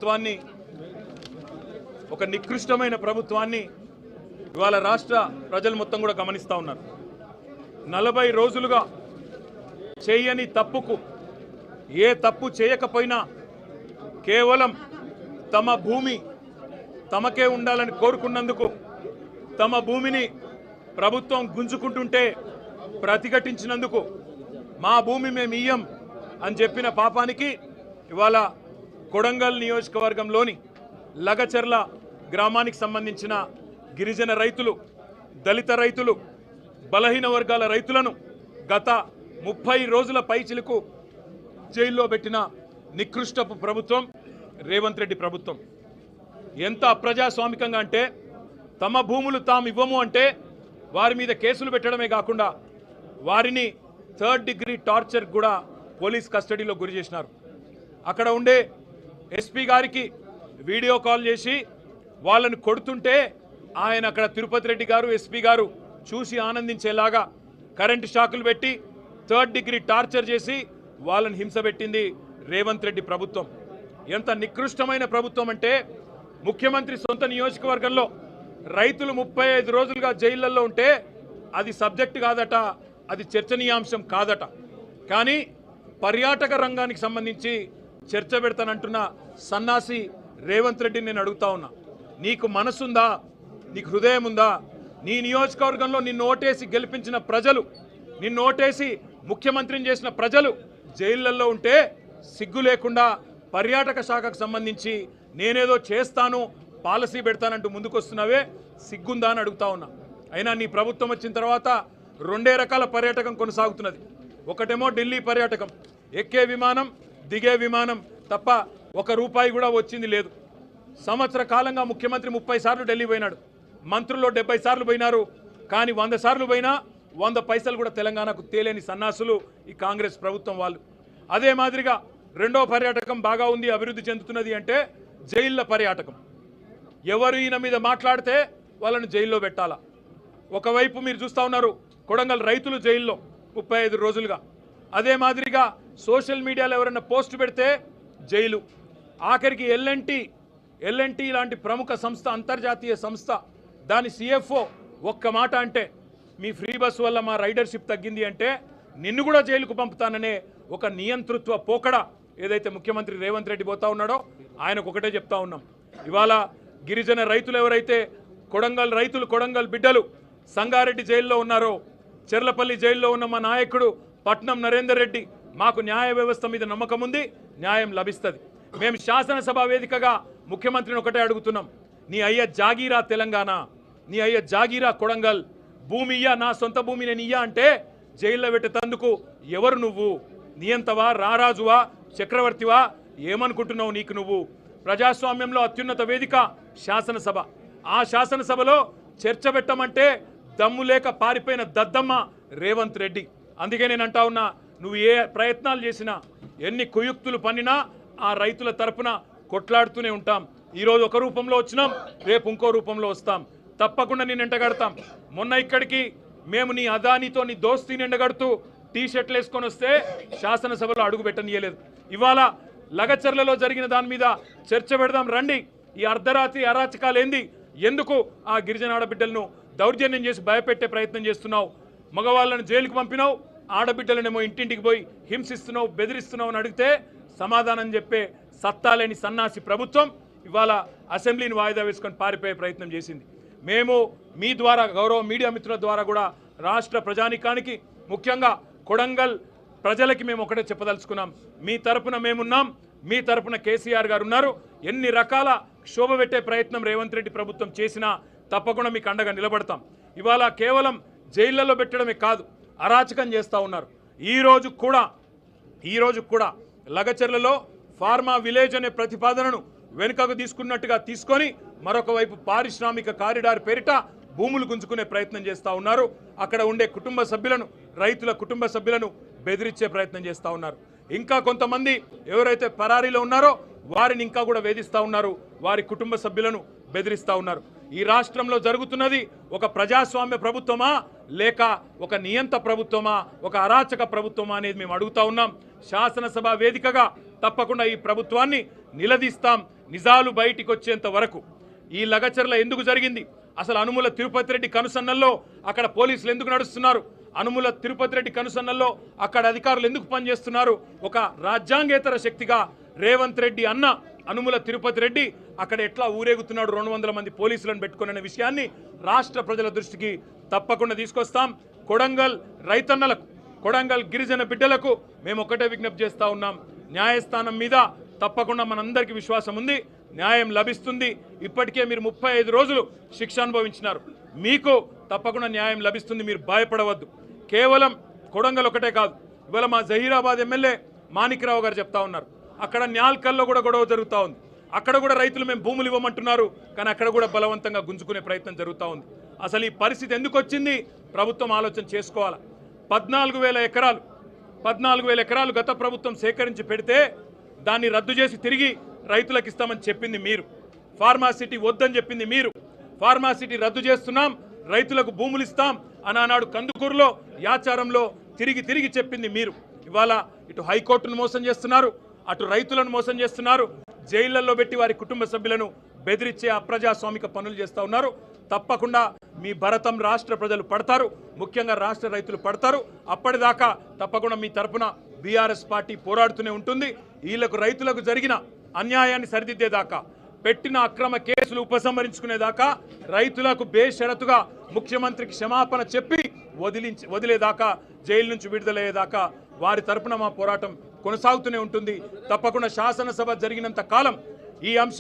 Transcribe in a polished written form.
ప్రభుత్వాన్ని ఒక నికృష్టమైన ప్రభుత్వాన్ని ఇవాళ రాష్ట్ర ప్రజలు మొత్తం కూడా గమనిస్తూ ఉన్నారు. 40 రోజులుగా చేయని తప్పుకు ఏ తప్పు చేయకపోయినా కేవలం తమ భూమి తమకే ఉండాలని కోరుకున్నందుకు తమ భూమిని ప్రభుత్వం గుంజుకుంటుంటే ప్రతిఘటించినందుకు మా భూమి మేము ఇయ్యం అని చెప్పిన పాపానికి ఇవాళ కొడంగల్ నియోజకవర్గంలోని లగచర్ల గ్రామానికి సంబంధించిన గిరిజన రైతులు, దళిత రైతులు, బలహీన వర్గాల రైతులను గత 30 రోజుల పైచిలకు జైల్లో పెట్టిన నికృష్టపు ప్రభుత్వం రేవంత్ రెడ్డి ప్రభుత్వం. ఎంత అప్రజాస్వామికంగా అంటే తమ భూములు తాము ఇవ్వము అంటే వారి మీద కేసులు పెట్టడమే కాకుండా వారిని 3rd డిగ్రీ టార్చర్ కూడా పోలీస్ కస్టడీలో గురి చేసినారు. అక్కడ ఉండే ఎస్పీ గారికి వీడియో కాల్ చేసి వాళ్ళని కొడుతుంటే ఆయన అక్కడ తిరుపతి రెడ్డి గారు, ఎస్పీ గారు చూసి ఆనందించేలాగా కరెంటు షాకులు పెట్టి 3rd డిగ్రీ టార్చర్ చేసి వాళ్ళని హింస పెట్టింది రేవంత్ రెడ్డి ప్రభుత్వం. ఎంత నికృష్టమైన ప్రభుత్వం అంటే ముఖ్యమంత్రి సొంత నియోజకవర్గంలో రైతులు 35 రోజులుగా జైళ్లలో ఉంటే అది సబ్జెక్ట్ కాదట, అది చర్చనీయాంశం కాదట. కానీ పర్యాటక రంగానికి సంబంధించి చర్చ పెడతానంటున్న సన్నాసి రేవంత్ రెడ్డిని నేను అడుగుతా ఉన్నా, నీకు మనసుందా? నీకు హృదయం ఉందా? నీ నియోజకవర్గంలో నిన్ను ఓటేసి గెలిపించిన ప్రజలు, నిన్ను ఓటేసి ముఖ్యమంత్రిని చేసిన ప్రజలు జైళ్లలో ఉంటే సిగ్గు లేకుండా పర్యాటక శాఖకు సంబంధించి నేనేదో చేస్తాను, పాలసీ పెడతానంటూ ముందుకొస్తున్నావే, సిగ్గుందా అని అడుగుతా ఉన్నా. అయినా నీ ప్రభుత్వం వచ్చిన తర్వాత 2 రకాల పర్యాటకం కొనసాగుతున్నది. ఒకటేమో ఢిల్లీ పర్యాటకం, ఎక్కే విమానం దిగే విమానం తప్ప 1 రూపాయి కూడా వచ్చింది లేదు. సంవత్సర కాలంగా ముఖ్యమంత్రి 30 సార్లు ఢిల్లీ పోయినాడు, మంత్రుల్లో 70 సార్లు పోయినారు. కానీ 100 సార్లు పోయినా 100 పైసలు కూడా తెలంగాణకు తేలేని సన్నాసులు ఈ కాంగ్రెస్ ప్రభుత్వం వాళ్ళు. అదే మాదిరిగా రెండో పర్యాటకం బాగా ఉంది, అభివృద్ధి చెందుతున్నది అంటే జైళ్ళ పర్యాటకం. ఎవరు ఈయన మీద మాట్లాడితే వాళ్ళని జైల్లో పెట్టాలా. ఒకవైపు మీరు చూస్తూ ఉన్నారు కొడంగల్ రైతులు జైల్లో 35 రోజులుగా. అదే మాదిరిగా సోషల్ మీడియాలో ఎవరైనా పోస్ట్ పెడితే జైలు. ఆఖరికి ఎల్ఎన్టీ లాంటి ప్రముఖ సంస్థ, అంతర్జాతీయ సంస్థ, దాని సిఎఫ్ఓ ఒక్క మాట అంటే మీ ఫ్రీ బస్ వల్ల మా రైడర్షిప్ తగ్గింది అంటే నిన్ను కూడా జైలుకు పంపుతాననే ఒక నియంతృత్వ పోకడ ఏదైతే ముఖ్యమంత్రి రేవంత్ రెడ్డి పోతా ఉన్నాడో ఆయనకు ఒకటే చెప్తా ఉన్నాం. ఇవాళ గిరిజన రైతులు ఎవరైతే కొడంగల్ రైతులు, కొడంగల్ బిడ్డలు సంగారెడ్డి జైల్లో ఉన్నారో, చెర్లపల్లి జైల్లో ఉన్న మా నాయకుడు పట్నం నరేందర్ రెడ్డి, మాకు న్యాయ వ్యవస్థ మీద నమ్మకం ఉంది, న్యాయం లభిస్తుంది. మేము శాసనసభ వేదికగా ముఖ్యమంత్రిని ఒకటే అడుగుతున్నాం, నీ అయ్య జాగీరా తెలంగాణ, నీ అయ్య జాగీరా కొడంగల్, భూమి ఇయ్యా, నా సొంత భూమి నేను ఇయ్యా అంటే జైల్లో పెట్టేందుకు ఎవరు నువ్వు? నియంతవా, రారాజువా, చక్రవర్తివా? ఏమనుకుంటున్నావు నీకు నువ్వు? ప్రజాస్వామ్యంలో అత్యున్నత వేదిక శాసనసభ. ఆ శాసనసభలో చర్చ పెట్టమంటే దమ్ము లేక పారిపోయిన దద్దమ్మ రేవంత్ రెడ్డి. అందుకే నేను అంటా ఉన్నా, నువ్వు ఏ ప్రయత్నాలు చేసినా, ఎన్ని కుయుక్తులు పన్నినా ఆ రైతుల తరపున కొట్లాడుతూనే ఉంటాం. ఈరోజు ఒక రూపంలో వచ్చినాం, రేపు ఇంకో రూపంలో వస్తాం. తప్పకుండా నేను ఎండగడతాం. మొన్న ఇక్కడికి మేము నీ అదానితో నీ దోస్తీని ఎండగడుతూ టీషర్ట్లు వేసుకొని వస్తే శాసనసభలో అడుగు పెట్టనీయలేదు. ఇవాళ లగచర్లలో జరిగిన దాని మీద చర్చ పెడదాం రండి. ఈ అర్ధరాత్రి అరాచకాలు ఏంది? ఎందుకు ఆ గిరిజన ఆడబిడ్డలను దౌర్జన్యం చేసి భయపెట్టే ప్రయత్నం చేస్తున్నావు? మగవాళ్ళను జైలుకు పంపినావు, ఆడబిడ్డలనేమో ఇంటింటికి పోయి హింసిస్తున్నావు, బెదిరిస్తున్నావు అని అడిగితే సమాధానం చెప్పే సత్తాలేని సన్నాసి ప్రభుత్వం ఇవాళ అసెంబ్లీని వాయిదా వేసుకొని పారిపోయే ప్రయత్నం చేసింది. మేము మీ ద్వారా, గౌరవ మీడియా మిత్రుల ద్వారా కూడా రాష్ట్ర ప్రజానికానికి, ముఖ్యంగా కొడంగల్ ప్రజలకి మేము ఒకటే చెప్పదలుచుకున్నాం, మీ తరపున మేమున్నాం, మీ తరపున కేసీఆర్ గారు ఉన్నారు. ఎన్ని రకాల క్షోభ పెట్టే ప్రయత్నం రేవంత్ రెడ్డి ప్రభుత్వం చేసినా తప్పకుండా మీకు అండగా నిలబడతాం. ఇవాళ కేవలం జైళ్లలో పెట్టడమే కాదు, అరాచకం చేస్తూ ఉన్నారు. ఈరోజు కూడా లగచర్లలో ఫార్మా విలేజ్ అనే ప్రతిపాదనను వెనుకకు తీసుకున్నట్టుగా తీసుకొని మరొక వైపు పారిశ్రామిక కారిడార్ పేరిట భూములు గుంజుకునే ప్రయత్నం చేస్తూ ఉన్నారు. అక్కడ ఉండే కుటుంబ సభ్యులను, రైతుల కుటుంబ సభ్యులను బెదిరించే ప్రయత్నం చేస్తూ ఉన్నారు. ఇంకా కొంతమంది ఎవరైతే పరారీలో ఉన్నారో వారిని ఇంకా కూడా వేధిస్తూ ఉన్నారు, వారి కుటుంబ సభ్యులను బెదిరిస్తూ ఉన్నారు. ఈ రాష్ట్రంలో జరుగుతున్నది ఒక ప్రజాస్వామ్య ప్రభుత్వమా లేక ఒక నియంత ప్రభుత్వమా, ఒక అరాచక ప్రభుత్వమా అనేది మేము అడుగుతా ఉన్నాం. శాసనసభ వేదికగా తప్పకుండా ఈ ప్రభుత్వాన్ని నిలదీస్తాం, నిజాలు బయటికి వచ్చేంత వరకు ఈ లగచర్ల ఎందుకు జరిగింది, అసలు అనుముల తిరుపతి రెడ్డి కనుసన్నల్లో అక్కడ పోలీసులు ఎందుకు నడుస్తున్నారు, అనుముల తిరుపతి రెడ్డి కనుసన్నల్లో అక్కడ అధికారులు ఎందుకు పనిచేస్తున్నారు, ఒక రాజ్యాంగేతర శక్తిగా రేవంత్ రెడ్డి అన్న అనుముల తిరుపతి రెడ్డి అక్కడ ఎట్లా ఊరేగుతున్నాడు 200 మంది పోలీసులను పెట్టుకునే విషయాన్ని రాష్ట్ర ప్రజల దృష్టికి తప్పకుండా తీసుకొస్తాం. కొడంగల్ రైతన్నలకు, కొడంగల్ గిరిజన బిడ్డలకు మేము ఒకటే విజ్ఞప్తి చేస్తా ఉన్నాం, న్యాయస్థానం మీద తప్పకుండా మనందరికీ విశ్వాసం ఉంది, న్యాయం లభిస్తుంది. ఇప్పటికే మీరు 35 రోజులు శిక్ష అనుభవించినారు, మీకు తప్పకుండా న్యాయం లభిస్తుంది, మీరు భయపడవద్దు. కేవలం కొడంగల్ ఒకటే కాదు, ఇవాళ మా జహీరాబాద్ ఎమ్మెల్యే మాణిక్రావు గారు చెప్తా ఉన్నారు, అక్కడ న్యాల్కల్లో కూడా గొడవ జరుగుతూ ఉంది, అక్కడ కూడా రైతులు మేము భూములు ఇవ్వమంటున్నారు, కానీ అక్కడ కూడా బలవంతంగా గుంజుకునే ప్రయత్నం జరుగుతూ ఉంది. అసలు ఈ పరిస్థితి ఎందుకు వచ్చింది ప్రభుత్వం ఆలోచన చేసుకోవాలి. 14,000 ఎకరాలు గత ప్రభుత్వం సేకరించి పెడితే దాన్ని రద్దు చేసి తిరిగి రైతులకు ఇస్తామని చెప్పింది మీరు, ఫార్మాసిటీ వద్దని చెప్పింది మీరు, ఫార్మాసిటీ రద్దు చేస్తున్నాం రైతులకు భూములు ఇస్తాం అని ఆనాడు కందుకూరులో యాచారంలో తిరిగి చెప్పింది మీరు. ఇవాళ ఇటు హైకోర్టును మోసం చేస్తున్నారు, అటు రైతులను మోసం చేస్తున్నారు, జైళ్లలో పెట్టి వారి కుటుంబ సభ్యులను బెదిరించే అప్రజాస్వామిక పనులు చేస్తూ ఉన్నారు. తప్పకుండా మీ భరతం రాష్ట్ర ప్రజలు పడతారు, ముఖ్యంగా రాష్ట్ర రైతులు పడతారు. అప్పటిదాకా తప్పకుండా మీ తరపున బీఆర్ఎస్ పార్టీ పోరాడుతూనే ఉంటుంది. వీళ్లకు రైతులకు జరిగిన అన్యాయాన్ని సరిదిద్దేదాకా, పెట్టిన అక్రమ కేసులు ఉపసంహరించుకునేదాకా, రైతులకు బేషరతుగా ముఖ్యమంత్రికి క్షమాపణ చెప్పి వదిలేదాకా, జైలు నుంచి విడుదలయ్యేదాకా వారి తరపున మా పోరాటం కొనసాగుతూనే ఉంటుంది. తప్పకుండా శాసనసభ జరిగినంత కాలం ఈ అంశం